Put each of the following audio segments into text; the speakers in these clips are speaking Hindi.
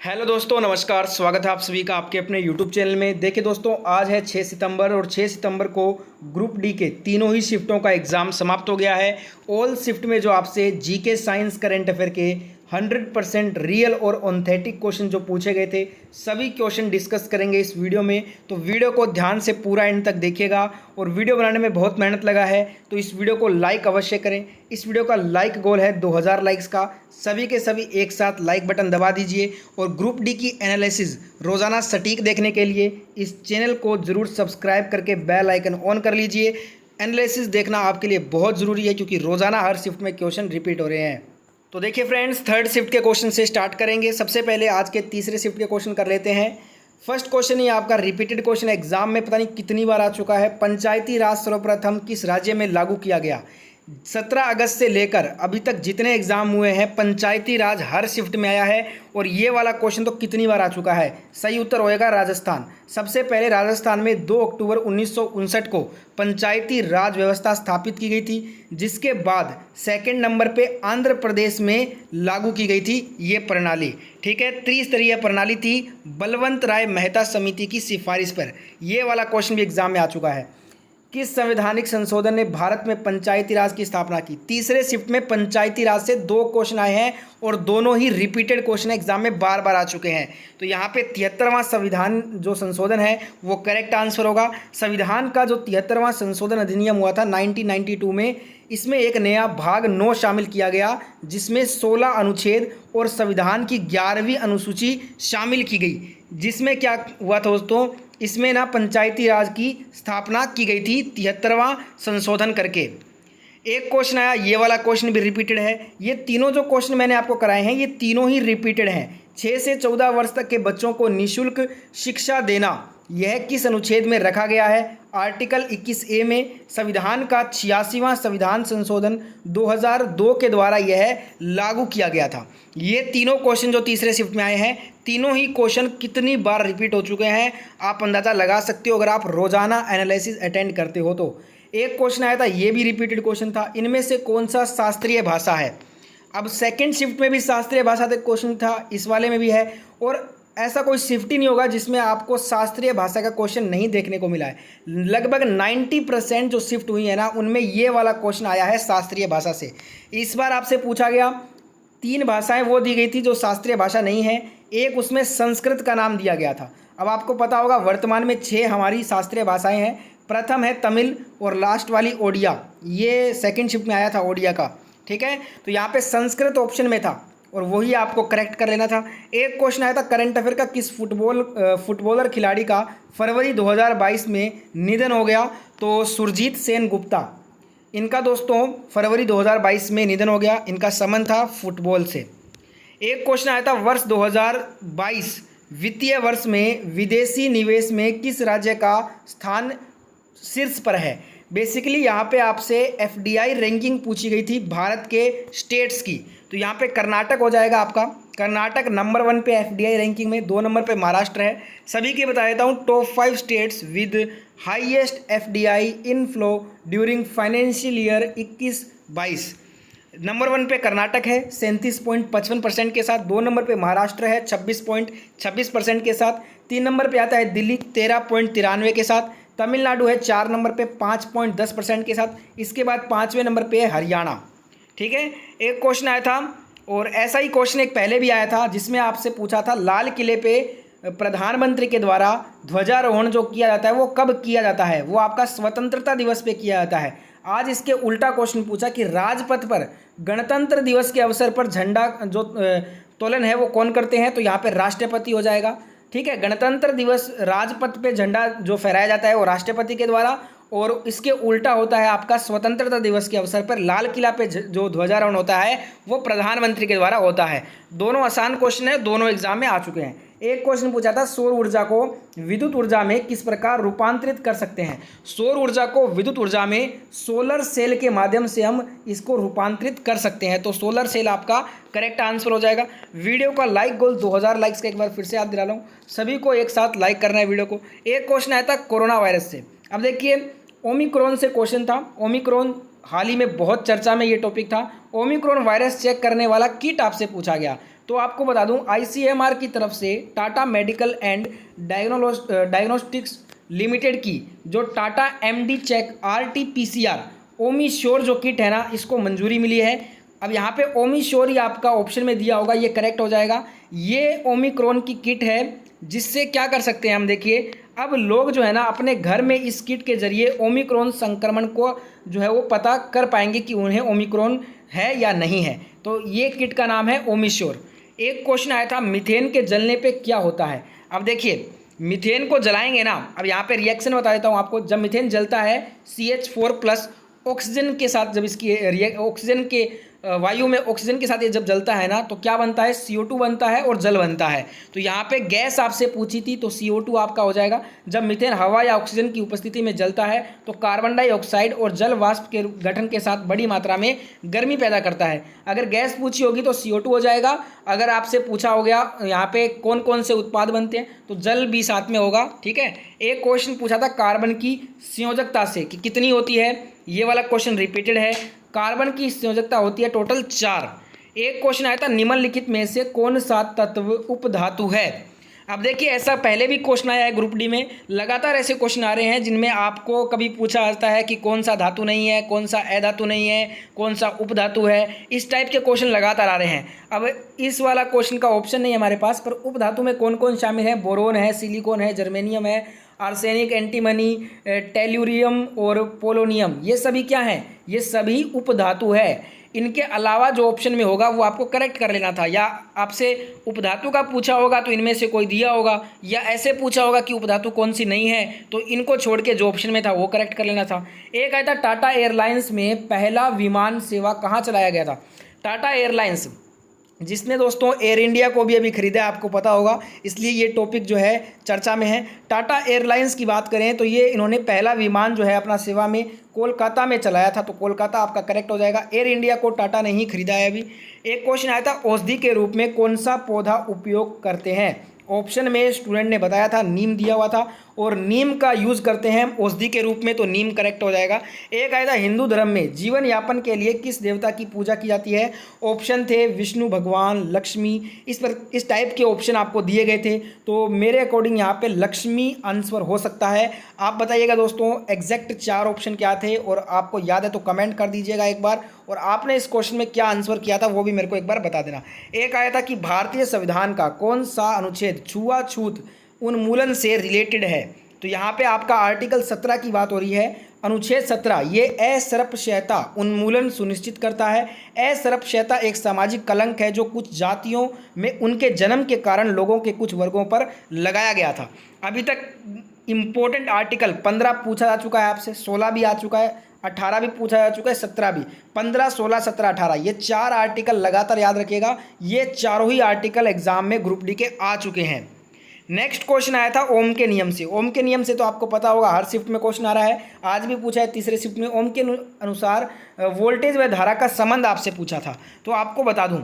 हेलो दोस्तों, नमस्कार। स्वागत है आप सभी का आपके अपने यूट्यूब चैनल में। देखिए दोस्तों, आज है 6 सितंबर और 6 सितंबर को ग्रुप डी के तीनों ही शिफ्टों का एग्ज़ाम समाप्त हो गया है। ऑल शिफ्ट में जो आपसे जीके, साइंस, करंट अफेयर के 100% रियल और ऑथेंटिक क्वेश्चन जो पूछे गए थे, सभी क्वेश्चन डिस्कस करेंगे इस वीडियो में। तो वीडियो को ध्यान से पूरा एंड तक देखिएगा। और वीडियो बनाने में बहुत मेहनत लगा है, तो इस वीडियो को लाइक अवश्य करें। इस वीडियो का लाइक गोल है 2000 लाइक्स का। सभी के सभी एक साथ लाइक बटन दबा दीजिए। और ग्रुप डी की एनालिसिस रोज़ाना सटीक देखने के लिए इस चैनल को ज़रूर सब्सक्राइब करके बेल आइकन ऑन कर लीजिए। एनालिसिस देखना आपके लिए बहुत ज़रूरी है, क्योंकि रोज़ाना हर शिफ्ट में क्वेश्चन रिपीट हो रहे हैं। तो देखिए फ्रेंड्स, थर्ड शिफ्ट के क्वेश्चन से स्टार्ट करेंगे। सबसे पहले आज के तीसरे शिफ्ट के क्वेश्चन कर लेते हैं। फर्स्ट क्वेश्चन ही आपका रिपीटेड क्वेश्चन एग्जाम में पता नहीं कितनी बार आ चुका है। पंचायती राज सर्वप्रथम किस राज्य में लागू किया गया? 17 अगस्त से लेकर अभी तक जितने एग्जाम हुए हैं, पंचायती राज हर शिफ्ट में आया है। और ये वाला क्वेश्चन तो कितनी बार आ चुका है। सही उत्तर होएगा राजस्थान। सबसे पहले राजस्थान में 2 अक्टूबर 1959 को पंचायती राज व्यवस्था स्थापित की गई थी, जिसके बाद सेकंड नंबर पे आंध्र प्रदेश में लागू की गई थी ये प्रणाली। ठीक है, त्रिस्तरीय प्रणाली थी बलवंत राय मेहता समिति की सिफारिश पर। ये वाला क्वेश्चन भी एग्जाम में आ चुका है। किस संवैधानिक संशोधन ने भारत में पंचायती राज की स्थापना की? तीसरे शिफ्ट में पंचायती राज से 2 क्वेश्चन आए हैं और दोनों ही रिपीटेड क्वेश्चन एग्जाम में बार बार आ चुके हैं। तो यहाँ पे 73वां संविधान जो संशोधन है वो करेक्ट आंसर होगा। संविधान का जो 73वां संशोधन अधिनियम हुआ था 1992 में, इसमें एक नया भाग 9 शामिल किया गया, जिसमें 16 अनुच्छेद और संविधान की 11वीं अनुसूची शामिल की गई। जिसमें क्या हुआ था दोस्तों, इसमें ना पंचायती राज की स्थापना की गई थी 73वां संशोधन करके। एक क्वेश्चन आया, ये वाला क्वेश्चन भी रिपीटेड है। ये तीनों जो क्वेश्चन मैंने आपको कराए हैं, ये तीनों ही रिपीटेड हैं। 6 से 14 वर्ष तक के बच्चों को निःशुल्क शिक्षा देना, यह किस अनुच्छेद में रखा गया है? आर्टिकल 21A में। संविधान का 86वां संविधान संशोधन 2002 के द्वारा यह लागू किया गया था। ये तीनों क्वेश्चन जो तीसरे शिफ्ट में आए हैं, तीनों ही क्वेश्चन कितनी बार रिपीट हो चुके हैं आप अंदाज़ा लगा सकते हो, अगर आप रोज़ाना एनालिसिस अटेंड करते हो तो। एक क्वेश्चन आया था, ये भी रिपीटेड क्वेश्चन था। इनमें से कौन सा शास्त्रीय भाषा है? अब सेकेंड शिफ्ट में भी शास्त्रीय भाषा का क्वेश्चन था, इस वाले में भी है। और ऐसा कोई शिफ्ट ही नहीं होगा जिसमें आपको शास्त्रीय भाषा का क्वेश्चन नहीं देखने को मिला है। लगभग 90% जो शिफ्ट हुई है ना, उनमें ये वाला क्वेश्चन आया है शास्त्रीय भाषा से। इस बार आपसे पूछा गया 3 भाषाएं वो दी गई थी जो शास्त्रीय भाषा नहीं है। एक उसमें संस्कृत का नाम दिया गया था। अब आपको पता होगा वर्तमान में 6 हमारी शास्त्रीय भाषाएं हैं। प्रथम है तमिल और लास्ट वाली ओडिया। ये सेकंड शिफ्ट में आया था ओडिया का। ठीक है, तो यहाँ पे संस्कृत ऑप्शन में था और वही आपको करेक्ट कर लेना था। एक क्वेश्चन आया था करंट अफेयर का, किस फुटबॉलर खिलाड़ी का फरवरी 2022 में निधन हो गया? तो सुरजीत सेन गुप्ता, इनका दोस्तों फरवरी 2022 में निधन हो गया। इनका संबंध था फुटबॉल से। एक क्वेश्चन आया था वर्ष 2022 वित्तीय वर्ष में विदेशी निवेश में किस राज्य का स्थान शीर्ष पर है? बेसिकली यहाँ पे आपसे एफडीआई रैंकिंग पूछी गई थी भारत के स्टेट्स की। तो यहाँ पे कर्नाटक हो जाएगा आपका। कर्नाटक नंबर 1 पे एफडीआई रैंकिंग में, 2 नंबर पे महाराष्ट्र है। सभी के बता देता हूँ, top 5 states with highest FDI inflow during financial year 21-22। Number 1 पे कर्नाटक है 37.55% के साथ। 2 नंबर पे महाराष्ट्र है 26.26% के साथ। 3 नंबर पे आता है दिल्ली 13.93 के साथ। तमिलनाडु है 4 नंबर पे 5.10% के साथ। इसके बाद 5वें नंबर पे है हरियाणा। ठीक है, एक क्वेश्चन आया था और ऐसा ही क्वेश्चन एक पहले भी आया था, जिसमें आपसे पूछा था लाल किले पे प्रधानमंत्री के द्वारा ध्वजारोहण जो किया जाता है वो कब किया जाता है? वो आपका स्वतंत्रता दिवस पे किया जाता है। आज इसके उल्टा क्वेश्चन पूछा कि राजपथ पर गणतंत्र दिवस के अवसर पर झंडा जो तोलन है वो कौन करते हैं? तो यहाँ पे राष्ट्रपति हो जाएगा। ठीक है, गणतंत्र दिवस राजपथ पे झंडा जो फहराया जाता है वो राष्ट्रपति के द्वारा, और इसके उल्टा होता है आपका स्वतंत्रता दिवस के अवसर पर लाल किला पे जो ध्वजारोहण होता है वो प्रधानमंत्री के द्वारा होता है। दोनों आसान क्वेश्चन है, दोनों एग्जाम में आ चुके हैं। एक क्वेश्चन पूछा था सौर ऊर्जा को विद्युत ऊर्जा में किस प्रकार रूपांतरित कर सकते हैं? सौर ऊर्जा को विद्युत ऊर्जा में सोलर सेल के माध्यम से हम इसको रूपांतरित कर सकते हैं। तो सोलर सेल आपका करेक्ट आंसर हो जाएगा। वीडियो का लाइक गोल 2000 लाइक्स का एक बार फिर से याद दिला रहा हूँ, सभी को एक साथ लाइक करना है वीडियो को। एक क्वेश्चन आया था कोरोना वायरस से। अब देखिए, ओमिक्रॉन से क्वेश्चन था। ओमिक्रॉन हाल ही में बहुत चर्चा में ये टॉपिक था। ओमिक्रॉन वायरस चेक करने वाला किट आपसे पूछा गया। तो आपको बता दूं ICMR की तरफ से Tata medical and diagnostics limited की जो टाटा MD चेक RT-PCR ओमी श्योर जो किट है ना, इसको मंजूरी मिली है। अब यहाँ पे ओमी श्योर ही आपका ऑप्शन में दिया होगा, ये करेक्ट हो जाएगा। ये ओमिक्रॉन की किट है जिससे क्या कर सकते हैं हम, देखिए अब लोग जो है ना अपने घर में इस किट के जरिए ओमिक्रॉन संक्रमण को जो है वो पता कर पाएंगे कि उन्हें ओमिक्रॉन है या नहीं है। तो ये किट का नाम है ओमी श्योर। एक क्वेश्चन आया था मीथेन के जलने पे क्या होता है। अब देखिए मीथेन को जलाएंगे ना, अब यहाँ पे रिएक्शन बता देता हूँ आपको। जब मीथेन जलता है CH4+ ऑक्सीजन के साथ, जब इसकी ऑक्सीजन के वायु में ऑक्सीजन के साथ ये जब जलता है ना तो क्या बनता है, CO2 बनता है और जल बनता है। तो यहाँ पे गैस आपसे पूछी थी तो CO2 आपका हो जाएगा। जब मीथेन हवा या ऑक्सीजन की उपस्थिति में जलता है तो कार्बन डाइऑक्साइड और जल वाष्प के गठन के साथ बड़ी मात्रा में गर्मी पैदा करता है। अगर गैस पूछी होगी तो CO2 हो जाएगा। अगर आपसे पूछा हो गया यहाँ पे कौन कौन से उत्पाद बनते हैं तो जल भी साथ में होगा, ठीक है। एक क्वेश्चन पूछा था कार्बन की संयोजकता से कि कितनी होती है, ये वाला क्वेश्चन रिपीटेड है। कार्बन की संयोजकता होती है टोटल 4। एक क्वेश्चन आया था निम्नलिखित में से कौन सा तत्व उपधातु है। अब देखिए ऐसा पहले भी क्वेश्चन आया है ग्रुप डी में, लगातार ऐसे क्वेश्चन आ रहे हैं जिनमें आपको कभी पूछा जाता है कि कौन सा धातु नहीं है, कौन सा अधातु नहीं है, कौन सा उपधातु है। इस टाइप के क्वेश्चन लगातार आ रहे हैं। अब इस वाला क्वेश्चन का ऑप्शन नहीं है हमारे पास, पर उपधातु में कौन कौन शामिल है, बोरोन है, सिलिकॉन है, जर्मेनियम है, आर्सेनिक, एंटीमनी, टेल्यूरियम और पोलोनियम, ये सभी क्या हैं, ये सभी उपधातु है। इनके अलावा जो ऑप्शन में होगा वो आपको करेक्ट कर लेना था, या आपसे उपधातु का पूछा होगा तो इनमें से कोई दिया होगा, या ऐसे पूछा होगा कि उपधातु कौन सी नहीं है तो इनको छोड़ के जो ऑप्शन में था वो करेक्ट कर लेना था। एक आया था टाटा एयरलाइंस में पहला विमान सेवा कहाँ चलाया गया था। टाटा एयरलाइंस जिसने दोस्तों एयर इंडिया को भी अभी खरीदा है, आपको पता होगा, इसलिए ये टॉपिक जो है चर्चा में है। टाटा एयरलाइंस की बात करें तो ये इन्होंने पहला विमान जो है अपना सेवा में कोलकाता में चलाया था, तो कोलकाता आपका करेक्ट हो जाएगा। एयर इंडिया को टाटा ने ही खरीदा है अभी। एक क्वेश्चन आया था औषधि के रूप में कौन सा पौधा उपयोग करते हैं। ऑप्शन में स्टूडेंट ने बताया था नीम दिया हुआ था, और नीम का यूज़ करते हैं औषधि के रूप में, तो नीम करेक्ट हो जाएगा। एक आया था हिंदू धर्म में जीवन यापन के लिए किस देवता की पूजा की जाती है। ऑप्शन थे विष्णु भगवान, लक्ष्मी, इस टाइप के ऑप्शन आपको दिए गए थे, तो मेरे अकॉर्डिंग यहाँ पे लक्ष्मी आंसर हो सकता है। आप बताइएगा दोस्तों एग्जैक्ट 4 ऑप्शन क्या थे, और आपको याद है तो कमेंट कर दीजिएगा एक बार, और आपने इस क्वेश्चन में क्या आंसर किया था वो भी मेरे को एक बार बता देना। एक आया था कि भारतीय संविधान का कौन सा अनुच्छेद छुआछूत उन्मूलन से रिलेटेड है। तो यहाँ पे आपका आर्टिकल 17 की बात हो रही है। अनुच्छेद 17 ये असृष्यता उन्मूलन सुनिश्चित करता है। असृष्यता एक सामाजिक कलंक है जो कुछ जातियों में उनके जन्म के कारण लोगों के कुछ वर्गों पर लगाया गया था। अभी तक इम्पोर्टेंट आर्टिकल 15 पूछा जा चुका है आपसे, 16 भी आ चुका है, 18 भी पूछा जा चुका है, 17 भी, 15, 16, 17, 18, ये 4 आर्टिकल लगातार याद रखिएगा। ये चारों ही आर्टिकल एग्जाम में ग्रुप डी के आ चुके हैं। नेक्स्ट क्वेश्चन आया था ओम के नियम से। ओम के नियम से तो आपको पता होगा हर शिफ्ट में क्वेश्चन आ रहा है, आज भी पूछा है तीसरे शिफ्ट में। ओम के अनुसार वोल्टेज व धारा का संबंध आपसे पूछा था, तो आपको बता दूं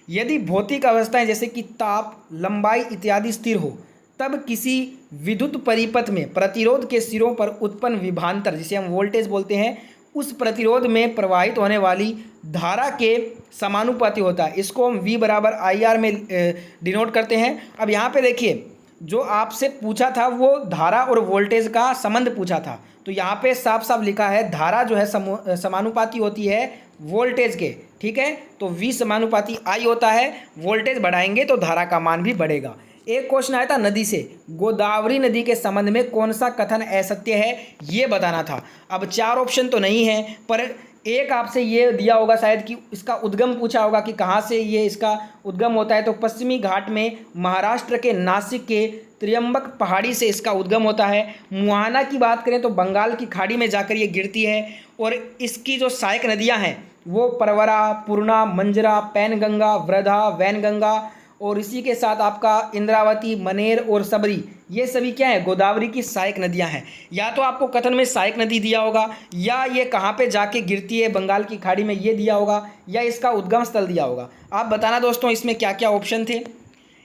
यदि भौतिक अवस्थाएं जैसे कि ताप, लंबाई इत्यादि स्थिर हो तब किसी विद्युत परिपथ में प्रतिरोध के सिरों पर उत्पन्न विभवांतर जिसे हम वोल्टेज बोलते हैं, उस प्रतिरोध में प्रवाहित होने वाली धारा के समानुपाती होता है। इसको हम V बराबर IR में डिनोट करते हैं। अब यहाँ पे देखिए जो आपसे पूछा था वो धारा और वोल्टेज का संबंध पूछा था, तो यहाँ पे साफ साफ लिखा है धारा जो है समानुपाती होती है वोल्टेज के, ठीक है। तो V समानुपाती I होता है, वोल्टेज बढ़ाएंगे तो धारा का मान भी बढ़ेगा। एक क्वेश्चन आया था नदी से, गोदावरी नदी के संबंध में कौन सा कथन असत्य है ये बताना था। अब 4 ऑप्शन तो नहीं है, पर एक आपसे ये दिया होगा शायद कि इसका उद्गम पूछा होगा कि कहाँ से ये इसका उद्गम होता है, तो पश्चिमी घाट में महाराष्ट्र के नासिक के त्र्यंबक पहाड़ी से इसका उद्गम होता है। मुहाना की बात करें तो बंगाल की खाड़ी में जाकर ये गिरती है, और इसकी जो सहायक नदियाँ हैं वो परवरा, पूर्णा, मंजरा, पैनगंगा, वृधा, वैनगंगा, और इसी के साथ आपका इंद्रावती, मनेर और सबरी, ये सभी क्या है गोदावरी की सहायक नदियां हैं। या तो आपको कथन में सहायक नदी दिया होगा, या ये कहाँ पे जाके गिरती है बंगाल की खाड़ी में ये दिया होगा, या इसका उद्गम स्थल दिया होगा। आप बताना दोस्तों इसमें क्या क्या ऑप्शन थे।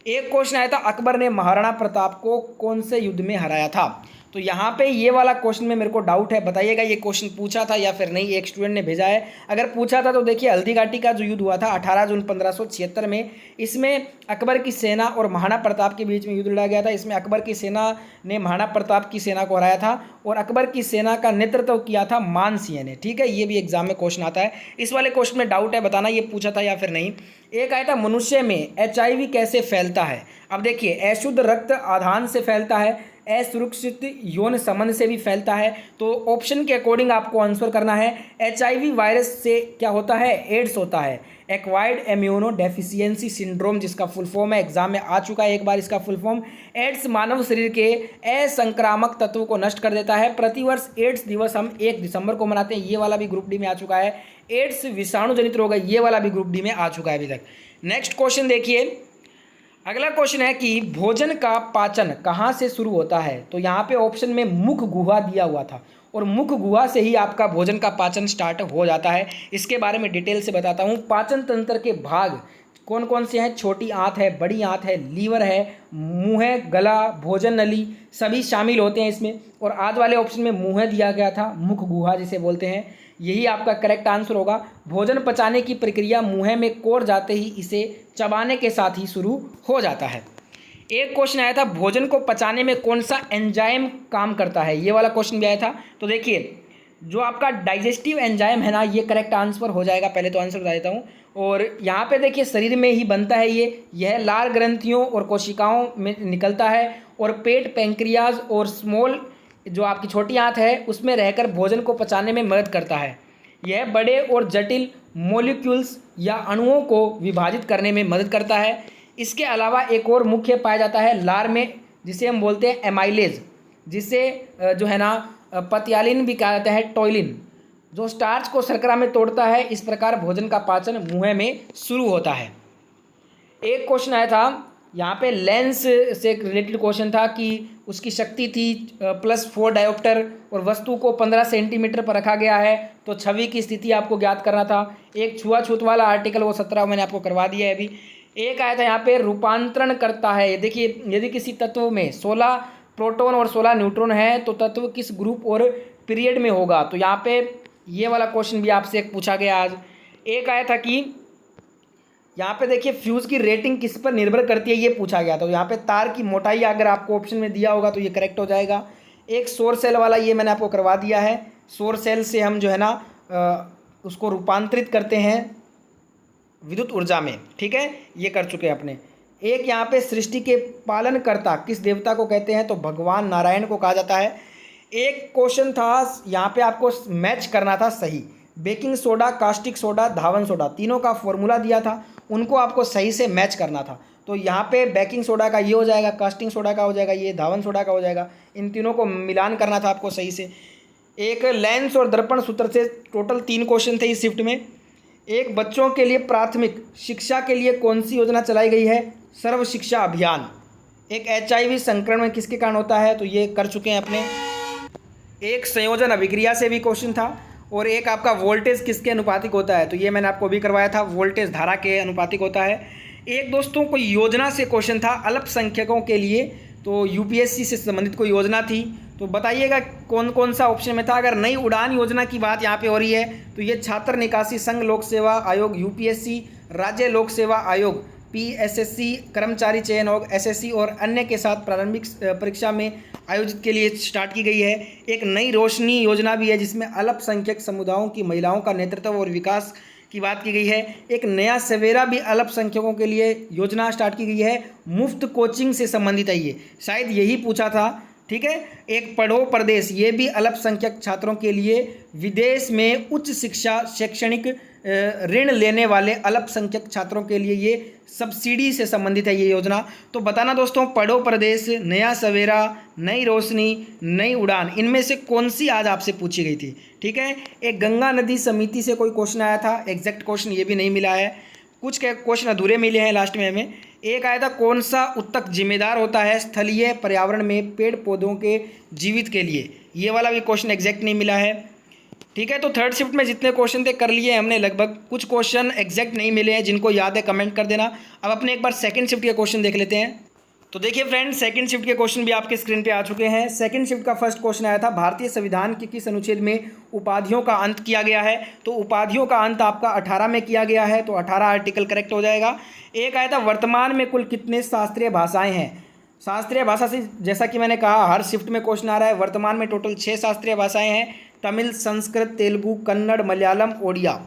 एक क्वेश्चन आया था अकबर ने महाराणा प्रताप को कौन से युद्ध में हराया था। तो यहाँ पे ये वाला क्वेश्चन में मेरे को डाउट है, बताइएगा ये क्वेश्चन पूछा था या फिर नहीं, एक स्टूडेंट ने भेजा है। अगर पूछा था तो देखिए हल्दी घाटी का जो युद्ध हुआ था 18 जून 1576 में, इसमें अकबर की सेना और महाराणा प्रताप के बीच में युद्ध लड़ा गया था। इसमें अकबर की सेना ने महाराणा प्रताप की सेना को हराया था और अकबर की सेना का नेतृत्व किया था मान सिंह ने। ठीक है, ये भी एग्जाम में क्वेश्चन आता है। इस वाले क्वेश्चन में डाउट है, बताना ये पूछा था या फिर नहीं। एक आया था मनुष्य में HIV कैसे फैलता है। अब देखिए अशुद्ध रक्त आधान से फैलता है, असुरक्षित यौन संबंध से भी फैलता है। तो ऑप्शन के अकॉर्डिंग आपको आंसर करना है। HIV वायरस से क्या होता है, एड्स होता है, एक्वायर्ड इम्यूनो डेफिशिएंसी सिंड्रोम, जिसका फुल फॉर्म है, एग्जाम में आ चुका है एक बार इसका फुल फॉर्म। एड्स मानव शरीर के असंक्रामक तत्व को नष्ट कर देता है। प्रतिवर्ष एड्स दिवस हम 1 दिसंबर को मनाते हैं, ये वाला भी ग्रुप डी में आ चुका है। एड्स विषाणु जनित रोग है, ये वाला भी ग्रुप डी में आ चुका है अभी तक। नेक्स्ट क्वेश्चन देखिए, अगला क्वेश्चन है कि भोजन का पाचन कहाँ से शुरू होता है। तो यहाँ पे ऑप्शन में मुख गुहा दिया हुआ था और मुख गुहा से ही आपका भोजन का पाचन स्टार्ट हो जाता है। इसके बारे में डिटेल से बताता हूँ। पाचन तंत्र के भाग कौन कौन से हैं, छोटी आंत है, बड़ी आंत है, लीवर है, मुंह है, गला, भोजन नली, सभी शामिल होते हैं इसमें। और आज वाले ऑप्शन में मुंह दिया गया था, मुख गुहा जिसे बोलते हैं, यही आपका करेक्ट आंसर होगा। भोजन पचाने की प्रक्रिया मुंह में कोर जाते ही इसे चबाने के साथ ही शुरू हो जाता है। एक क्वेश्चन आया था भोजन को पचाने में कौन सा एंजाइम काम करता है, ये वाला क्वेश्चन भी आया था। तो देखिए जो आपका डाइजेस्टिव एंजाइम है ना, ये करेक्ट आंसर हो जाएगा। पहले तो आंसर बता देता हूँ। और यहाँ पे देखिए शरीर में ही बनता है यह लार ग्रंथियों और कोशिकाओं में निकलता है और पेट, पैंक्रियाज और स्मॉल जो आपकी छोटी आंत है उसमें रहकर भोजन को पचाने में मदद करता है। यह बड़े और जटिल मॉलिक्यूल्स या अणुओं को विभाजित करने में मदद करता है। इसके अलावा एक और मुख्य पाया जाता है लार में, जिसे हम बोलते हैं एमाइलेज, जिसे जो है ना पतियालिन भी कहा जाता है, टॉयलिन, जो स्टार्च को शर्करा में तोड़ता है। इस प्रकार भोजन का पाचन मुंह में शुरू होता है। एक क्वेश्चन आया था यहाँ पे लेंस से रिलेटेड क्वेश्चन था कि उसकी शक्ति थी +4 डायोप्टर और वस्तु को 15 सेंटीमीटर पर रखा गया है। तो छवि की स्थिति आपको ज्ञात करना था। एक छुआछूत वाला आर्टिकल वो 17 मैंने आपको करवा दिया है अभी। एक आया था यहाँ पे रूपांतरण करता है। देखिए यदि किसी तत्व में 16 प्रोटॉन और 16 न्यूट्रॉन है तो तत्व किस ग्रुप और पीरियड में होगा। तो यहाँ पे ये वाला क्वेश्चन भी आपसे एक पूछा गया आज। एक आया था कि यहाँ पे देखिए फ्यूज़ की रेटिंग किस पर निर्भर करती है, ये पूछा गया। तो यहाँ पे तार की मोटाई अगर आपको ऑप्शन में दिया होगा तो ये करेक्ट हो जाएगा। एक सौर सेल वाला ये मैंने आपको करवा दिया है। सौर सेल से हम जो है ना उसको रूपांतरित करते हैं विद्युत ऊर्जा में। ठीक है, ये कर चुके हैं अपने। एक यहाँ पे सृष्टि के पालनकर्ता किस देवता को कहते हैं, तो भगवान नारायण को कहा जाता है। एक क्वेश्चन था यहाँ पे आपको मैच करना था सही। बेकिंग सोडा, कास्टिक सोडा, धावन सोडा, तीनों का फॉर्मूला दिया था, उनको आपको सही से मैच करना था। तो यहाँ पे बेकिंग सोडा का ये हो जाएगा, कास्टिंग सोडा का हो जाएगा, ये धावन सोडा का हो जाएगा। इन तीनों को मिलान करना था आपको सही से। एक लेंस और दर्पण सूत्र से टोटल 3 क्वेश्चन थे इस शिफ्ट में। एक बच्चों के लिए प्राथमिक शिक्षा के लिए कौन सी योजना चलाई गई है, सर्व शिक्षा अभियान। एक HIV संक्रमण किसके कारण होता है, तो ये कर चुके हैं अपने। एक संयोजन अभिक्रिया से भी क्वेश्चन था। और एक आपका वोल्टेज किसके अनुपातिक होता है, तो ये मैंने आपको भी करवाया था, वोल्टेज धारा के अनुपातिक होता है। एक दोस्तों कोई योजना से क्वेश्चन था अल्पसंख्यकों के लिए, तो UPSC से संबंधित कोई योजना थी। तो बताइएगा कौन कौन सा ऑप्शन में था। अगर नई उड़ान योजना की बात यहाँ पे हो रही है तो ये छात्र निकासी संघ लोक सेवा आयोग UPSC, राज्य लोक सेवा आयोग PSSC, कर्मचारी चयन आयोग SSC और अन्य के साथ प्रारंभिक परीक्षा में आयोजित के लिए स्टार्ट की गई है। एक नई रोशनी योजना भी है जिसमें अल्पसंख्यक समुदायों की महिलाओं का नेतृत्व और विकास की बात की गई है। एक नया सवेरा भी अल्पसंख्यकों के लिए योजना स्टार्ट की गई है, मुफ्त कोचिंग से संबंधित है, ये शायद यही पूछा था। ठीक है, एक पढ़ो प्रदेश, ये भी अल्पसंख्यक छात्रों के लिए विदेश में उच्च शिक्षा शैक्षणिक ऋण लेने वाले अल्पसंख्यक छात्रों के लिए ये सब्सिडी से संबंधित है ये योजना। तो बताना दोस्तों, पढ़ो प्रदेश, नया सवेरा, नई रोशनी, नई उड़ान, इनमें से कौन सी आज आपसे पूछी गई थी। ठीक है, एक गंगा नदी समिति से कोई क्वेश्चन आया था, एग्जैक्ट क्वेश्चन ये भी नहीं मिला है, कुछ क्वेश्चन अधूरे मिले हैं लास्ट में हमें। एक आया था कौन सा उत्तक जिम्मेदार होता है स्थलीय पर्यावरण में पेड़ पौधों के जीवित के लिए, ये वाला भी क्वेश्चन एग्जैक्ट नहीं मिला है। ठीक है, तो थर्ड शिफ्ट में जितने क्वेश्चन थे कर लिए हमने लगभग, कुछ क्वेश्चन एग्जैक्ट नहीं मिले हैं, जिनको याद है कमेंट कर देना। अब अपने एक बार सेकंड शिफ्ट के क्वेश्चन देख लेते हैं। तो देखिए फ्रेंड्स, सेकंड शिफ्ट के क्वेश्चन भी आपके स्क्रीन पे आ चुके हैं। सेकंड शिफ्ट का फर्स्ट क्वेश्चन आया था, भारतीय संविधान के किस अनुच्छेद में उपाधियों का अंत किया गया है। तो उपाधियों का अंत आपका 18 में किया गया है, तो 18 आर्टिकल करेक्ट हो जाएगा। एक आया था, वर्तमान में कुल कितने शास्त्रीय भाषाएं हैं। शास्त्रीय भाषा से जैसा कि मैंने कहा हर शिफ्ट में क्वेश्चन आ रहा है। वर्तमान में टोटल 6 शास्त्रीय भाषाएं हैं, तमिल, संस्कृत, तेलुगु, कन्नड़, मलयालम, ओडिया।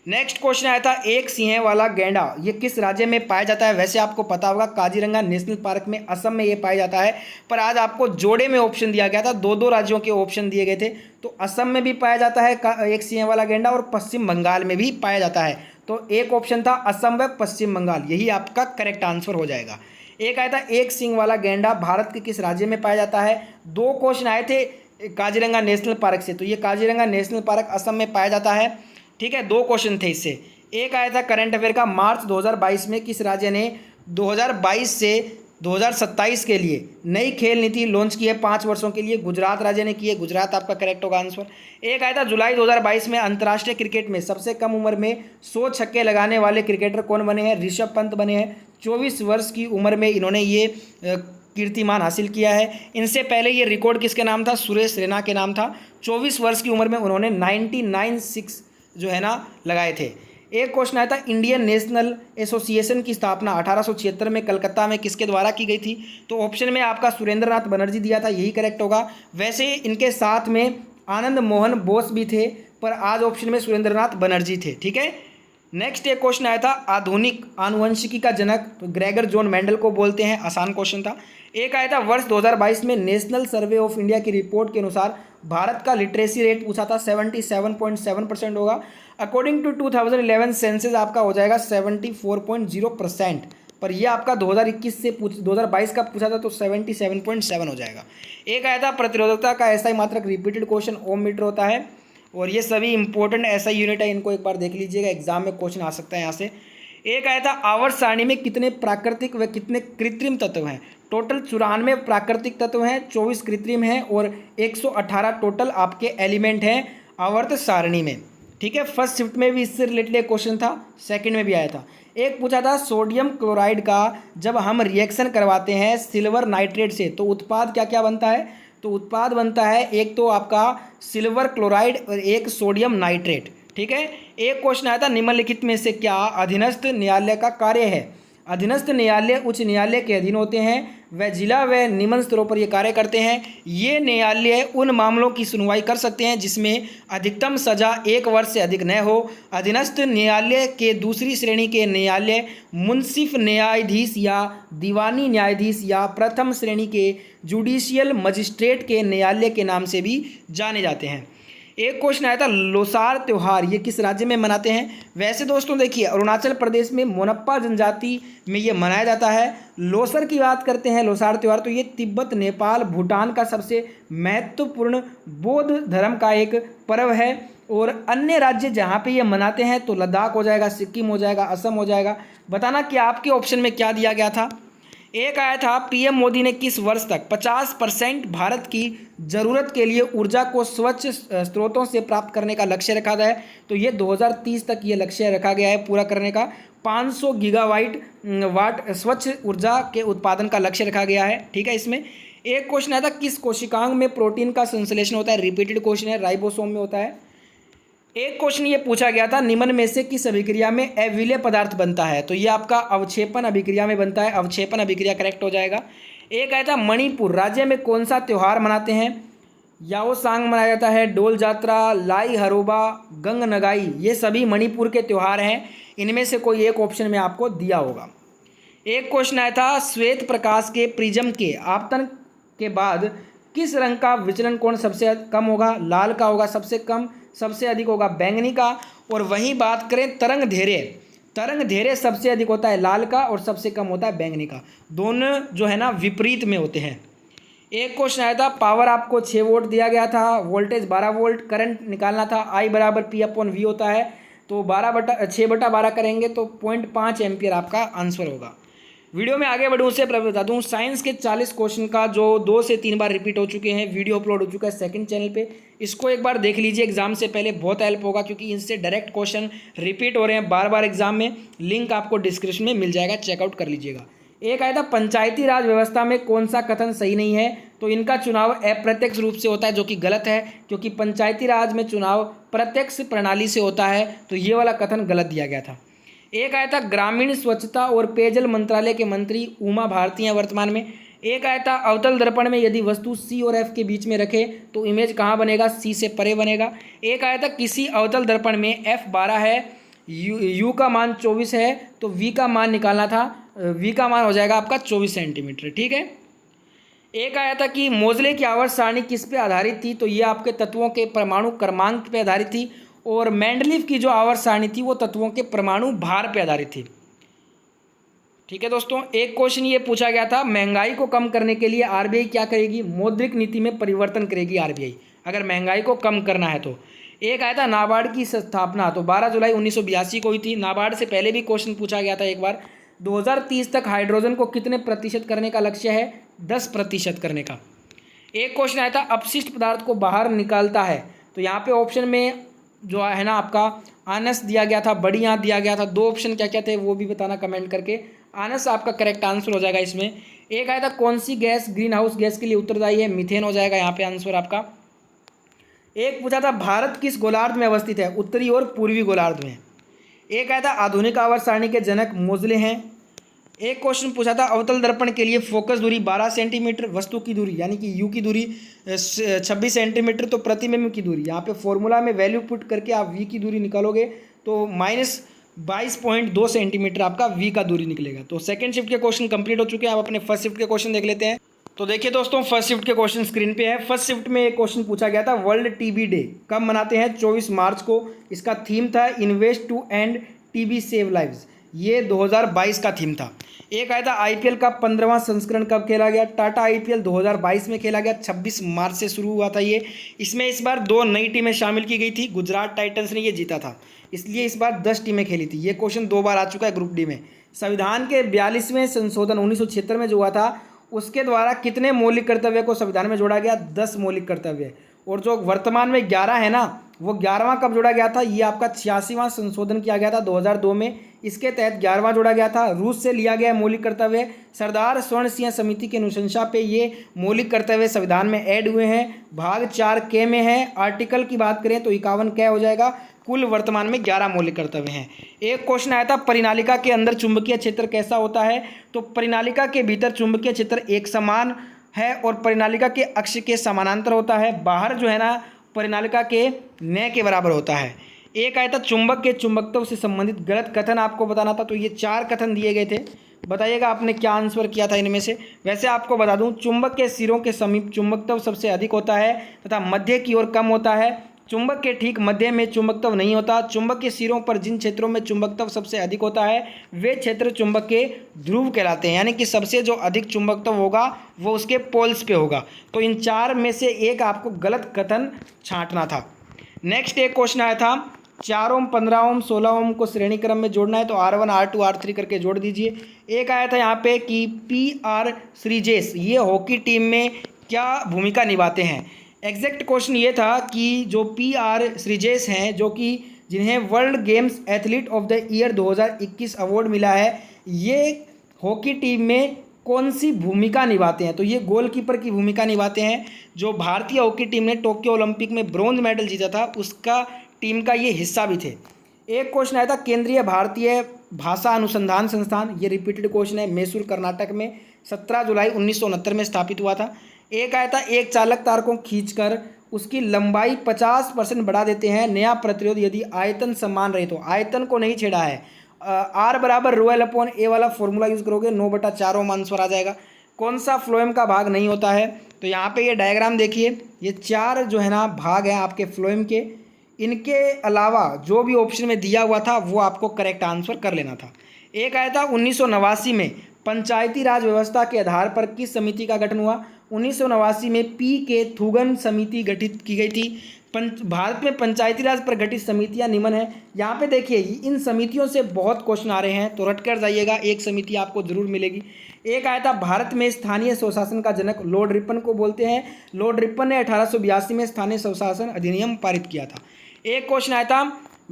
नेक्स्ट क्वेश्चन आया था, एक सिंह वाला गैंडा ये किस राज्य में पाया जाता है। वैसे आपको पता होगा काजीरंगा नेशनल पार्क में, असम में ये पाया जाता है, पर आज आपको जोड़े में ऑप्शन दिया गया था, दो राज्यों के ऑप्शन दिए गए थे। तो असम में भी पाया जाता है एक सिंह वाला गैंडा, और पश्चिम बंगाल में भी पाया जाता है। तो एक ऑप्शन था असम व पश्चिम बंगाल, यही आपका करेक्ट आंसर हो जाएगा। एक आया था, एक सिंह वाला गैंडा भारत के किस राज्य में पाया जाता है। 2 क्वेश्चन आए थे काजीरंगा नेशनल पार्क से, तो ये काजीरंगा नेशनल पार्क असम में पाया जाता है। ठीक है, 2 क्वेश्चन थे इससे। एक आया था करंट अफेयर का, मार्च 2022 में किस राज्य ने 2022 से 2027 के लिए नई खेल नीति लॉन्च की है 5 वर्षों के लिए। गुजरात राज्य ने की है, गुजरात आपका करेक्ट होगा आंसर। एक आया था, जुलाई 2022 में अंतर्राष्ट्रीय क्रिकेट में सबसे कम उम्र में 100 छक्के लगाने वाले क्रिकेटर कौन बने हैं। ऋषभ पंत बने हैं। 24 वर्ष की उम्र में इन्होंने ये कीर्तिमान हासिल किया है। इनसे पहले ये रिकॉर्ड किसके नाम था, सुरेश रैना के नाम था। 24 वर्ष की उम्र में उन्होंने 99 जो है ना लगाए थे। एक क्वेश्चन आया था, इंडियन नेशनल एसोसिएशन की स्थापना 1876 में कलकत्ता में किसके द्वारा की गई थी। तो ऑप्शन में आपका सुरेंद्र नाथ बनर्जी दिया था, यही करेक्ट होगा। वैसे इनके साथ में आनंद मोहन बोस भी थे, पर आज ऑप्शन में सुरेंद्र नाथ बनर्जी थे। ठीक है, नेक्स्ट एक क्वेश्चन आया था, आधुनिक आनुवंशिकी का जनक तो ग्रेगर जॉन मेंडल को बोलते हैं, आसान क्वेश्चन था। एक आया था, वर्ष 2022 में नेशनल सर्वे ऑफ इंडिया की रिपोर्ट के अनुसार भारत का लिटरेसी रेट पूछा था, 77.7% होगा। अकॉर्डिंग टू 2011 सेंसस आपका हो जाएगा 74.0%, पर यह आपका 2022 का पूछा था, तो 77.7 हो जाएगा। एक आया था, प्रतिरोधकता का ऐसा ही मात्रक रिपीटेड क्वेश्चन ओम मीटर होता है, और ये सभी इंपॉर्टेंट ऐसा यूनिट है, इनको एक बार देख लीजिएगा, एग्जाम में क्वेश्चन आ सकता है यहाँ से। एक आया था, आवर्त सारणी में कितने प्राकृतिक व कितने कृत्रिम तत्व हैं। टोटल 94 प्राकृतिक तत्व हैं, 24 कृत्रिम हैं, और 118 टोटल आपके एलिमेंट हैं आवर्त सारणी में। ठीक है, फर्स्ट शिफ्ट में भी इससे रिलेटेड एक क्वेश्चन था, सेकंड में भी आया था। एक पूछा था, सोडियम क्लोराइड का जब हम रिएक्शन करवाते हैं सिल्वर नाइट्रेट से, तो उत्पाद क्या क्या बनता है। तो उत्पाद बनता है एक तो आपका सिल्वर क्लोराइड और एक सोडियम नाइट्रेट। ठीक है, एक क्वेश्चन आया था, निम्नलिखित में से क्या अधीनस्थ न्यायालय का कार्य है। अधीनस्थ न्यायालय उच्च न्यायालय के अधीन होते हैं, व जिला व निम्न स्तरों पर ये कार्य करते हैं। ये न्यायालय उन मामलों की सुनवाई कर सकते हैं जिसमें अधिकतम सजा 1 वर्ष से अधिक न हो। अधीनस्थ न्यायालय के दूसरी श्रेणी के न्यायालय मुंसिफ न्यायाधीश या दीवानी न्यायाधीश या प्रथम श्रेणी के जुडिशियल मजिस्ट्रेट के न्यायालय के नाम से भी जाने जाते हैं। एक क्वेश्चन आया था, लोसार त्यौहार ये किस राज्य में मनाते हैं। वैसे दोस्तों देखिए, अरुणाचल प्रदेश में मोनप्पा जनजाति में ये मनाया जाता है। लोसर की बात करते हैं, लोसार त्यौहार, तो ये तिब्बत, नेपाल, भूटान का सबसे महत्वपूर्ण बौद्ध धर्म का एक पर्व है। और अन्य राज्य जहाँ पे ये मनाते हैं तो लद्दाख हो जाएगा, सिक्किम हो जाएगा, असम हो जाएगा। बताना कि आपके ऑप्शन में क्या दिया गया था। एक आया था, पीएम मोदी ने किस वर्ष तक 50% भारत की ज़रूरत के लिए ऊर्जा को स्वच्छ स्रोतों से प्राप्त करने का लक्ष्य रखा गया है। तो ये 2030 तक ये लक्ष्य रखा गया है पूरा करने का। 500 गीगावाट स्वच्छ ऊर्जा के उत्पादन का लक्ष्य रखा गया है। ठीक है, इसमें एक क्वेश्चन आया था, किस कोशिकांग में प्रोटीन का संश्लेषण होता है। रिपीटेड क्वेश्चन है, राइबोसोम में होता है। एक क्वेश्चन ये पूछा गया था, निम्न में से किस अभिक्रिया में अविलेय पदार्थ बनता है। तो ये आपका अवक्षेपण अभिक्रिया में बनता है, अवक्षेपण अभिक्रिया करेक्ट हो जाएगा। एक आया था, मणिपुर राज्य में कौन सा त्यौहार मनाते हैं। याओसांग मनाया जाता है, डोल जात्रा, लाई हरोबा, गंग नगाई, ये सभी मणिपुर के त्यौहार हैं। इनमें से कोई एक ऑप्शन में आपको दिया होगा। एक क्वेश्चन आया था, श्वेत प्रकाश के प्रिज्म के आपतन के बाद किस रंग का विचलन कोण सबसे कम होगा। लाल का होगा सबसे कम, सबसे अधिक होगा बैंगनी का। और वहीं बात करें तरंग धैर्य सबसे अधिक होता है लाल का, और सबसे कम होता है बैंगनी का। दोनों जो है ना विपरीत में होते हैं। एक क्वेश्चन आया था, पावर आपको 6 वोल्ट दिया गया था, वोल्टेज 12 वोल्ट, करंट निकालना था, I बराबर P/V होता है। तो 6/12 करेंगे तो 0.5 एम्पियर आपका आंसर होगा। वीडियो में आगे बढ़ूँ उससे पहले बता दूँ, साइंस के 40 क्वेश्चन का जो 2 से 3 बार रिपीट हो चुके हैं, वीडियो अपलोड हो चुका है सेकंड चैनल पे। इसको एक बार देख लीजिए, एग्जाम से पहले बहुत हेल्प होगा, क्योंकि इनसे डायरेक्ट क्वेश्चन रिपीट हो रहे हैं बार बार एग्जाम में। लिंक आपको डिस्क्रिप्शन में मिल जाएगा, चेकआउट कर लीजिएगा। एक आया था पंचायती राज व्यवस्था में कौन सा कथन सही नहीं है, तो इनका चुनाव अप्रत्यक्ष रूप से होता है, जो कि गलत है, क्योंकि पंचायती राज में चुनाव प्रत्यक्ष प्रणाली से होता है, तो ये वाला कथन गलत दिया गया था। एक आया था ग्रामीण स्वच्छता और पेयजल मंत्रालय के मंत्री उमा भारती हैं वर्तमान में। एक आया था अवतल दर्पण में यदि वस्तु सी और एफ के बीच में रखे तो इमेज कहाँ बनेगा, सी से परे बनेगा। एक आया था किसी अवतल दर्पण में F12 है, यू का मान 24 है, तो वी का मान निकालना था, वी का मान हो जाएगा आपका 24 सेंटीमीटर, ठीक है। एक आया था कि मोजले की आवर्त सारणी किस पे आधारित थी, तो ये आपके तत्वों के परमाणु क्रमांक पे आधारित थी, और मेंडलीव की जो आवर्त सारणी थी वो तत्वों के परमाणु भार पे आधारित थी, ठीक है दोस्तों। एक क्वेश्चन ये पूछा गया था, महंगाई को कम करने के लिए आरबीआई क्या करेगी, मौद्रिक नीति में परिवर्तन करेगी आरबीआई, अगर महंगाई को कम करना है तो। एक आया था नाबार्ड की स्थापना तो 12 जुलाई 1982 को हुई थी। नाबार्ड से पहले भी क्वेश्चन पूछा गया था एक बार। 2030 तक हाइड्रोजन को कितने प्रतिशत करने का लक्ष्य है, 10% करने का। एक क्वेश्चन आया था अपशिष्ट पदार्थ को बाहर निकालता है, तो यहाँ पे ऑप्शन में जो है ना आपका आनस दिया गया था, बड़ी आंत दिया गया था। दो ऑप्शन क्या क्या थे वो भी बताना कमेंट करके। आनस आपका करेक्ट आंसर हो जाएगा इसमें। एक आया था कौन सी गैस ग्रीन हाउस गैस के लिए उत्तरदायी है, मीथेन हो जाएगा यहाँ पे आंसर आपका। एक पूछा था भारत किस गोलार्ध में अवस्थित है, उत्तरी और पूर्वी गोलार्ध में। एक आया था आधुनिक आवर्त सारणी के जनक मोजले हैं। एक क्वेश्चन पूछा था अवतल दर्पण के लिए फोकस दूरी 12 सेंटीमीटर, वस्तु की दूरी यानी कि यू की दूरी 26 सेंटीमीटर, तो प्रतिबिंब की दूरी यहाँ पे फॉर्मूला में वैल्यू पुट करके आप वी की दूरी निकालोगे तो -22.2 सेंटीमीटर आपका वी का दूरी निकलेगा। तो सेकंड शिफ्ट के क्वेश्चन कंप्लीट हो चुके हैं। आप अपने फर्स्ट शिफ्ट के क्वेश्चन देख लेते हैं। तो देखिए दोस्तों, फर्स्ट शिफ्ट के क्वेश्चन स्क्रीन पे है। फर्स्ट शिफ्ट में एक क्वेश्चन पूछा गया था वर्ल्ड टीबी डे कब मनाते हैं, 24 मार्च को। इसका थीम था invest to end TB save lives, ये 2022 का थीम था। एक आया था आईपीएल का 15वां संस्करण कब खेला गया, टाटा आईपीएल 2022 में खेला गया, 26 मार्च से शुरू हुआ था ये। इसमें इस बार 2 नई टीमें शामिल की गई थी, गुजरात टाइटंस ने ये जीता था, इसलिए इस बार 10 टीमें खेली थी। ये क्वेश्चन 2 बार आ चुका है ग्रुप डी में। संविधान के 42वें संशोधन 1976 में जो हुआ था उसके द्वारा कितने मौलिक कर्तव्य को संविधान में जोड़ा गया, 10 मौलिक कर्तव्य। और जो वर्तमान में 11 है ना, वो 11वां कब जोड़ा गया था, ये आपका 86वां संशोधन किया गया था 2002 में, इसके तहत 11वां जोड़ा गया था। रूस से लिया गया मौलिक कर्तव्य, सरदार स्वर्ण सिंह समिति की अनुशंसा पे ये मौलिक कर्तव्य संविधान में ऐड हुए हैं। भाग 4 के में है। आर्टिकल की बात करें तो 51 कै हो जाएगा। कुल वर्तमान में 11 मौलिक कर्तव्य हैं। एक क्वेश्चन आया था परिनालिका के अंदर चुंबकीय क्षेत्र कैसा होता है, तो परिनालिका के भीतर चुंबकीय क्षेत्र एक समान है और परिनालिका के अक्ष के समानांतर होता है। बाहर जो है ना परिनालिका के न के बराबर होता है। एक आया था चुंबक के चुंबकत्व से संबंधित गलत कथन आपको बताना था, तो ये 4 कथन दिए गए थे। बताइएगा आपने क्या आंसर किया था इनमें से। वैसे आपको बता दूं चुंबक के सिरों के समीप चुंबकत्व सबसे अधिक होता है तथा मध्य की ओर कम होता है। चुंबक के ठीक मध्य में चुंबकत्व नहीं होता। चुंबक के सिरों पर जिन क्षेत्रों में चुंबकत्व सबसे अधिक होता है वे क्षेत्र चुंबक के ध्रुव कहलाते हैं, यानी कि सबसे जो अधिक चुंबकत्व होगा वो उसके पोल्स पे होगा। तो इन 4 में से एक आपको गलत कथन छांटना था। नेक्स्ट एक क्वेश्चन आया था 4 ओम 15 ओम 16 ओम को श्रेणी क्रम में जोड़ना है, तो R1 R2 R3 करके जोड़ दीजिए। एक आया था यहाँ पे कि PR श्रीजेश ये हॉकी टीम में क्या भूमिका निभाते हैं। एग्जैक्ट क्वेश्चन ये था कि जो PR श्रीजेश हैं जो कि जिन्हें world games athlete of the year 2021 award मिला है, ये हॉकी टीम में कौन सी भूमिका निभाते हैं, तो ये गोलकीपर की भूमिका निभाते हैं। जो भारतीय हॉकी टीम ने टोक्यो ओलंपिक में ब्रॉन्ज मेडल जीता था उसका टीम का ये हिस्सा भी थे। एक क्वेश्चन आया था केंद्रीय भारतीय भाषा अनुसंधान संस्थान, ये रिपीटेड क्वेश्चन है, मैसूर कर्नाटक में 17 जुलाई 1969 में स्थापित हुआ था। एक आया था एक चालक तार को खींचकर उसकी लंबाई 50% बढ़ा देते हैं, नया प्रतिरोध यदि आयतन समान रहे, तो आयतन को नहीं छेड़ा है। R बराबर ρl/a वाला फॉर्मूला यूज़ करोगे 9/4 ओम आंसर आ जाएगा। कौन सा फ्लोएम का भाग नहीं होता है, तो यहाँ पे ये डायग्राम देखिए, ये 4 जो है ना भाग हैं आपके फ्लोएम के। इनके अलावा जो भी ऑप्शन में दिया हुआ था वो आपको करेक्ट आंसर कर लेना था। एक आया था 1989 में पंचायती राज व्यवस्था के आधार पर किस समिति का गठन हुआ। 1989 में P.K. थूगन समिति गठित की गई थी। भारत में पंचायती राज पर गठित समितियां निम्न हैं। यहाँ पे देखिए इन समितियों से बहुत क्वेश्चन आ रहे हैं, तो रट कर जाइएगा, एक समिति आपको जरूर मिलेगी। एक आया था भारत में स्थानीय स्वशासन का जनक लॉर्ड रिपन को बोलते हैं। लॉर्ड रिपन ने 1882 में स्थानीय स्वशासन अधिनियम पारित किया था। एक क्वेश्चन आया था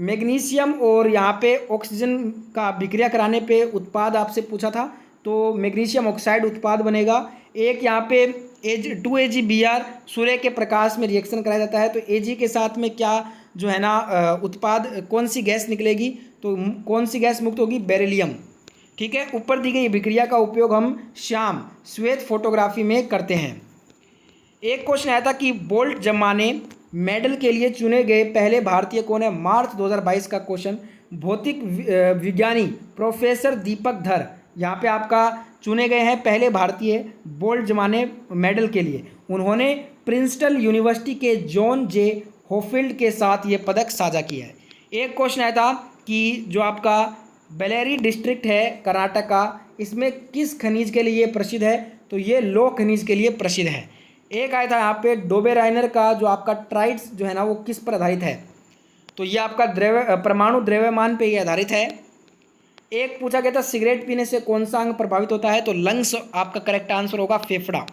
मैग्नीशियम और यहाँ पे ऑक्सीजन का विक्रिया कराने पे उत्पाद आपसे पूछा था, तो मैग्नीशियम ऑक्साइड उत्पाद बनेगा। एक यहाँ पे Ag2AgBr सूर्य के प्रकाश में रिएक्शन कराया जाता है, तो Ag के साथ में क्या जो है ना उत्पाद कौन सी गैस निकलेगी, तो कौन सी गैस मुक्त होगी, बेरिलियम। ठीक है, ऊपर दी गई अभिक्रिया का उपयोग हम श्याम श्वेत फोटोग्राफी में करते हैं। एक क्वेश्चन आया था कि बोल्ट जमाने मेडल के लिए चुने गए पहले भारतीय कौन है, मार्च 2022 का क्वेश्चन। भौतिक विज्ञानी प्रोफेसर दीपक धर यहाँ पे आपका चुने गए हैं पहले भारतीय बोल्ट जमाने मेडल के लिए। उन्होंने प्रिंसटन यूनिवर्सिटी के जॉन जे होफील्ड के साथ ये पदक साझा किया है। एक क्वेश्चन आया था कि जो आपका बेलेरी डिस्ट्रिक्ट है कर्नाटक का, इसमें किस खनिज के लिए ये प्रसिद्ध है, तो ये लौह खनिज के लिए प्रसिद्ध है। एक आया था यहाँ पे डोबेराइनर का जो आपका ट्राइड्स जो है ना वो किस पर आधारित है, तो ये आपका परमाणु द्रव्यमान पे ये आधारित है। एक पूछा गया था सिगरेट पीने से कौन सा अंग प्रभावित होता है, तो लंग्स आपका करेक्ट आंसर होगा, फेफड़ा।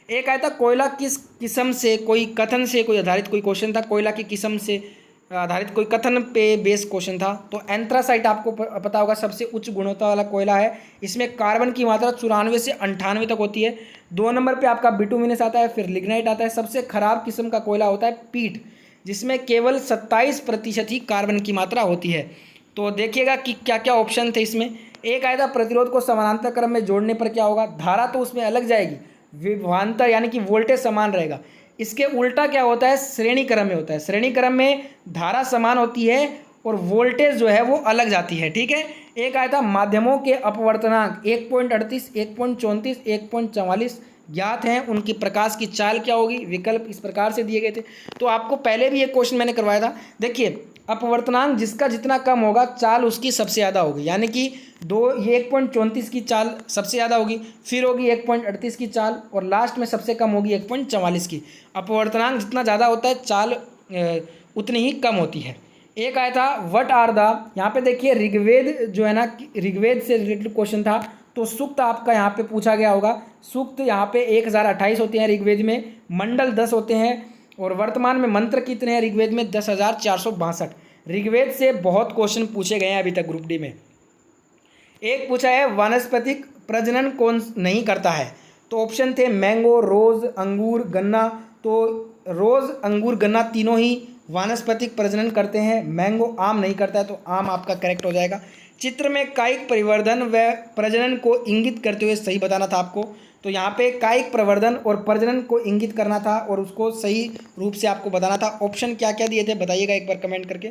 एक आया था कोयला किस किस्म से, कोई कथन से कोई आधारित कोई क्वेश्चन था, कोयला की किस्म से आधारित कोई कथन पे बेस क्वेश्चन था। तो एंथ्रासाइट आपको पता होगा सबसे उच्च गुणवत्ता वाला कोयला है, इसमें कार्बन की मात्रा 94 से 98 तक होती है। 2 नंबर पे आपका बिटुमिनस आता है, फिर लिग्नाइट आता है। सबसे खराब किस्म का कोयला होता है पीट, जिसमें केवल 27% ही कार्बन की मात्रा होती है। तो देखिएगा कि क्या क्या ऑप्शन थे इसमें। एक आया था प्रतिरोध को समानांतर क्रम में जोड़ने पर क्या होगा, धारा तो उसमें अलग जाएगी, विभवांतर यानी कि वोल्टेज समान रहेगा। इसके उल्टा क्या होता है, श्रेणी क्रम में होता है। श्रेणी क्रम में धारा समान होती है और वोल्टेज जो है वो अलग जाती है। ठीक है। एक आया था माध्यमों के अपवर्तनांक 1.38, 1.34, 1.44 ज्ञात हैं, उनकी प्रकाश की चाल क्या होगी, विकल्प इस प्रकार से दिए गए थे। तो आपको पहले भी एक क्वेश्चन मैंने करवाया था। देखिए अपवर्तनांक जिसका जितना कम होगा चाल उसकी सबसे ज़्यादा होगी, यानी कि ये 1.34 की चाल सबसे ज़्यादा होगी, फिर होगी 1.38 की चाल और लास्ट में सबसे कम होगी 1.44 की। अपवर्तनांक जितना ज़्यादा होता है चाल उतनी ही कम होती है। एक आया था व्हाट आर द, यहाँ पे देखिए ऋग्वेद जो है ना, ऋग्वेद से रिलेटेड क्वेश्चन था, तो सूक्त आपका यहाँ पे पूछा गया होगा। सूक्त यहाँ पे 1028 होते हैं ऋग्वेद में, मंडल 10 होते हैं और वर्तमान में मंत्र कितने हैं ऋग्वेद में, 10,462। ऋग्वेद से बहुत क्वेश्चन पूछे गए हैं अभी तक ग्रुप डी में। एक पूछा है वानस्पतिक प्रजनन कौन नहीं करता है, तो ऑप्शन थे मैंगो, रोज, अंगूर, गन्ना। तो रोज, अंगूर, गन्ना तीनों ही वानस्पतिक प्रजनन करते हैं, मैंगो आम नहीं करता है, तो आम आपका करेक्ट हो जाएगा। चित्र में कायिक परिवर्धन व प्रजनन को इंगित करते हुए सही बताना था आपको, तो यहाँ पे कायिक प्रवर्धन और प्रजनन को इंगित करना था और उसको सही रूप से आपको बताना था। ऑप्शन क्या क्या दिए थे बताइएगा एक बार कमेंट करके।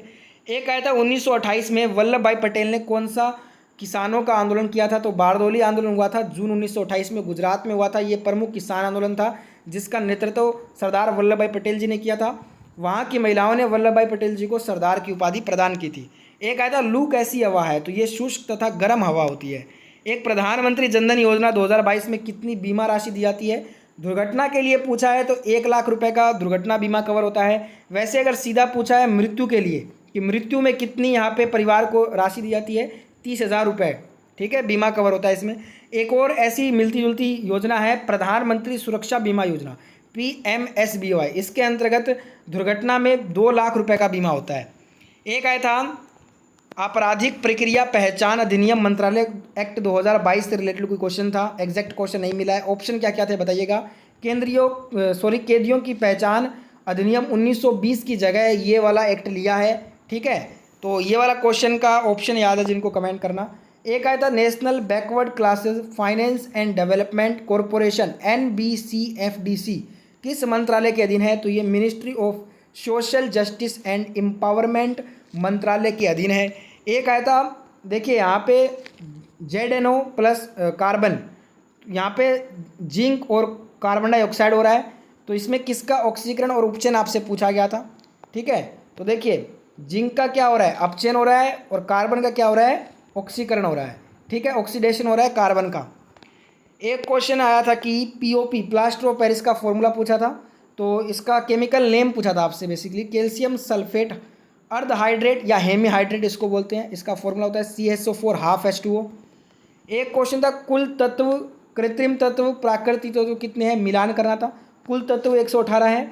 एक आया था 1928 में वल्लभ भाई पटेल ने कौन सा किसानों का आंदोलन किया था, तो बारदौली आंदोलन हुआ था, जून 1928 में गुजरात में हुआ था। ये प्रमुख किसान आंदोलन था जिसका नेतृत्व सरदार वल्लभ भाई पटेल जी ने किया था। वहाँ की महिलाओं ने वल्लभ भाई पटेल जी को सरदार की उपाधि प्रदान की थी। एक आया था लू कैसी हवा है, तो ये शुष्क तथा गर्म हवा होती है। एक प्रधानमंत्री जनधन योजना 2022 में कितनी बीमा राशि दी जाती है, दुर्घटना के लिए पूछा है तो 1 लाख रुपए का दुर्घटना बीमा कवर होता है। वैसे अगर सीधा पूछा है मृत्यु के लिए कि मृत्यु में कितनी यहाँ पे परिवार को राशि दी जाती है, 30,000 रुपये, ठीक है, बीमा कवर होता है इसमें। एक और ऐसी मिलती जुलती योजना है प्रधानमंत्री सुरक्षा बीमा योजना, PMSBY, इसके अंतर्गत दुर्घटना में 2 लाख रुपए का बीमा होता है। एक आया था आपराधिक प्रक्रिया पहचान अधिनियम मंत्रालय एक्ट 2022 से रिलेटेड कोई क्वेश्चन था, एग्जैक्ट क्वेश्चन नहीं मिला है। ऑप्शन क्या क्या थे बताइएगा। कैदियों की पहचान अधिनियम 1920 की जगह ये वाला एक्ट लिया है, ठीक है। तो ये वाला क्वेश्चन का ऑप्शन याद है जिनको कमेंट करना। एक आया था national backward classes finance and development corporation NBCFDC किस मंत्रालय के अधीन है, तो ये ministry of social justice and empowerment मंत्रालय के अधीन है। एक आया था देखिए यहाँ पे ZNO प्लस कार्बन, यहाँ पे जिंक और कार्बन डाइऑक्साइड हो रहा है, तो इसमें किसका ऑक्सीकरण और उपचयन आपसे पूछा गया था, ठीक है। तो देखिए जिंक का क्या हो रहा है, अपचयन हो रहा है, और कार्बन का क्या हो रहा है, ऑक्सीकरण हो रहा है, ठीक है, ऑक्सीडेशन हो रहा है कार्बन का। एक क्वेश्चन आया था कि POP प्लास्टर ऑफ पेरिस का फॉर्मूला पूछा था, तो इसका केमिकल नेम पूछा था आपसे बेसिकली, कैल्शियम सल्फेट अर्ध हाइड्रेट या हेमी हाइड्रेट इसको बोलते हैं, इसका फॉर्मूला होता है CHO4 ½ H2O। एक क्वेश्चन था कुल तत्व, कृत्रिम तत्व, प्राकृतिक तत्व कितने हैं, मिलान करना था। कुल तत्व 118 है,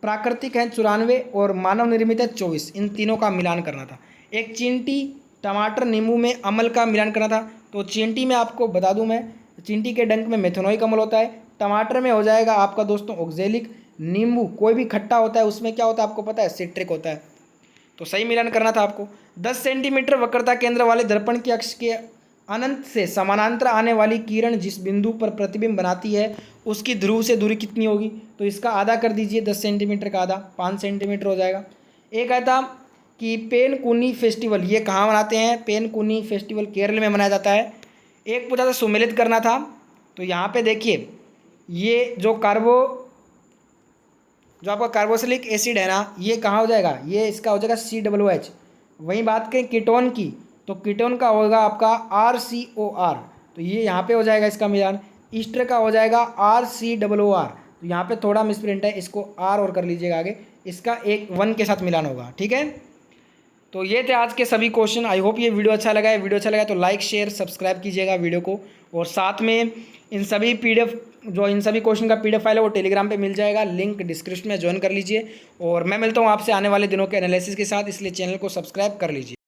प्राकृतिक है 94 और मानव निर्मित है 24, इन तीनों का मिलान करना था। एक चींटी टमाटर नींबू में अम्ल का मिलान करना था, तो चींटी में आपको बता दूं मैं, चींटी के डंक में मेथनोइक अम्ल होता है। टमाटर में हो जाएगा आपका दोस्तों ऑक्जेलिक। नींबू कोई भी खट्टा होता है उसमें क्या होता है आपको पता है, सिट्रिक होता है। तो सही मिलान करना था आपको। 10 सेंटीमीटर वक्रता केंद्र वाले दर्पण के अक्ष के अनंत से समानांतर आने वाली किरण जिस बिंदु पर प्रतिबिंब बनाती है उसकी ध्रुव से दूरी कितनी होगी, तो इसका आधा कर दीजिए, 10 सेंटीमीटर का आधा 5 सेंटीमीटर हो जाएगा। एक आया था कि पेनकुनी फेस्टिवल ये कहाँ मनाते हैं, पेनकुनी फेस्टिवल केरल में मनाया जाता है। एक पूछा था सुमेलित करना था, तो यहाँ पे देखिए ये जो आपका कार्बोक्सिलिक एसिड है ना, ये कहाँ हो जाएगा, ये इसका हो जाएगा COOH। वहीं बात करें कीटोन की, तो कीटोन का होगा आपका RCOR, तो ये यहाँ पे हो जाएगा इसका मिलान। ईस्टर का हो जाएगा RCOOR, तो यहाँ पे थोड़ा मिसप्रिंट है, इसको R और कर लीजिएगा आगे, इसका एक 1 के साथ मिलान होगा, ठीक है। तो ये थे आज के सभी क्वेश्चन। आई होप ये वीडियो अच्छा लगा है। वीडियो अच्छा लगा तो लाइक शेयर सब्सक्राइब कीजिएगा वीडियो को, और साथ में इन सभी क्वेश्चन का PDF फाइल है वो टेलीग्राम पे मिल जाएगा, लिंक डिस्क्रिप्शन में ज्वाइन कर लीजिए। और मैं मिलता हूँ आपसे आने वाले दिनों के एनालिसिस के साथ, इसलिए चैनल को सब्सक्राइब कर लीजिए।